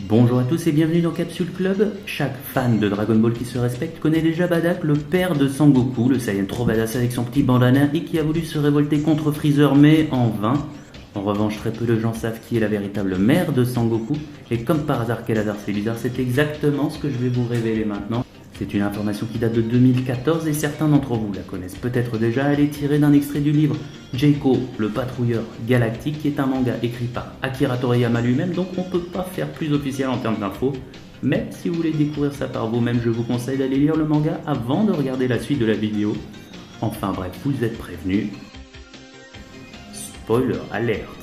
Bonjour à tous et bienvenue dans Capsule Club. Chaque fan de Dragon Ball qui se respecte connaît déjà Bardock, le père de Sangoku, le Saiyan trop badass avec son petit bandana et qui a voulu se révolter contre Freezer mais en vain. En revanche, très peu de gens savent qui est la véritable mère de Sangoku et comme par hasard quel hasard c'est bizarre, c'est exactement ce que je vais vous révéler maintenant. C'est une information qui date de 2014 et certains d'entre vous la connaissent peut-être déjà. Elle est tirée d'un extrait du livre Jaiko, le patrouilleur galactique, qui est un manga écrit par Akira Toriyama lui-même, donc on ne peut pas faire plus officiel en termes d'infos. Mais si vous voulez découvrir ça par vous-même, je vous conseille d'aller lire le manga avant de regarder la suite de la vidéo. Enfin bref, vous êtes prévenus. Spoiler alert.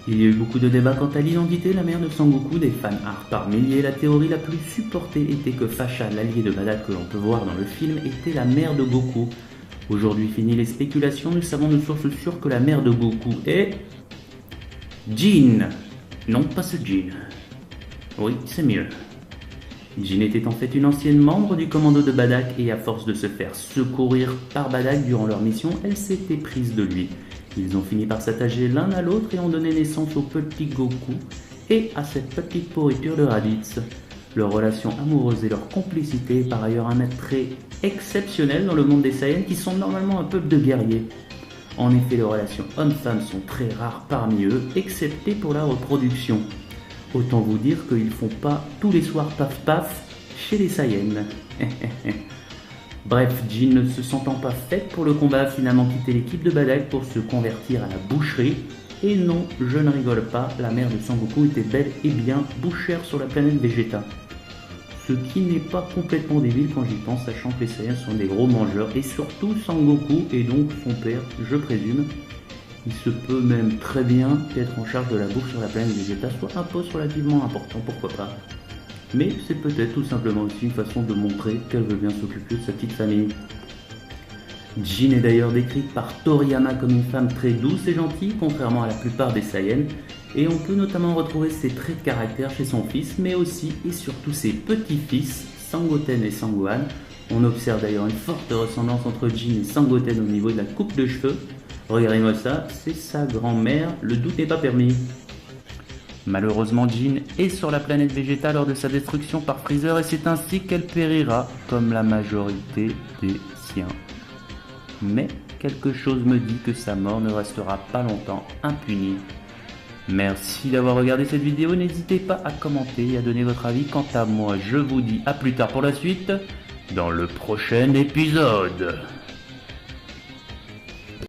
Il y a eu beaucoup de débats quant à l'identité de la mère de Sangoku, des fans art par milliers. La théorie la plus supportée était que Fasha, l'allié de Bardock que l'on peut voir dans le film, était la mère de Goku. Aujourd'hui, fini les spéculations, nous savons de sources sûres que la mère de Goku est... Jean. Non, pas ce Jean. Oui, c'est mieux. Jean était en fait une ancienne membre du commando de Bardock et à force de se faire secourir par Bardock durant leur mission, elle s'était prise de lui. Ils ont fini par s'attacher l'un à l'autre et ont donné naissance au petit Goku et à cette petite pourriture de Raditz. Leur relation amoureuse et leur complicité est par ailleurs un attrait exceptionnel dans le monde des Saiyans qui sont normalement un peuple de guerriers. En effet, les relations hommes-femmes sont très rares parmi eux, excepté pour la reproduction. Autant vous dire qu'ils font pas tous les soirs paf-paf chez les Saiyans. Bref, Jean ne se sentant pas faite pour le combat a finalement quitté l'équipe de Bardock pour se convertir à la boucherie. Et non, je ne rigole pas, la mère de Sangoku était bel et bien bouchère sur la planète Vegeta. Ce qui n'est pas complètement débile quand j'y pense, sachant que les Saiyans sont des gros mangeurs, et surtout Sangoku, et donc son père, je présume. Il se peut même très bien qu'être en charge de la bouffe sur la planète Vegeta soit un poste relativement important, pourquoi pas. Mais c'est peut-être tout simplement aussi une façon de montrer qu'elle veut bien s'occuper de sa petite famille. Jean est d'ailleurs décrite par Toriyama comme une femme très douce et gentille, contrairement à la plupart des Saiyans, et on peut notamment retrouver ses traits de caractère chez son fils, mais aussi et surtout ses petits-fils, Sangoten et Sangohan. On observe d'ailleurs une forte ressemblance entre Jean et Sangoten au niveau de la coupe de cheveux. Regardez-moi ça, c'est sa grand-mère, le doute n'est pas permis. Malheureusement, Jean est sur la planète Vegeta lors de sa destruction par Freezer et c'est ainsi qu'elle périra comme la majorité des siens. Mais quelque chose me dit que sa mort ne restera pas longtemps impunie. Merci d'avoir regardé cette vidéo, n'hésitez pas à commenter et à donner votre avis. Quant à moi, je vous dis à plus tard pour la suite, dans le prochain épisode.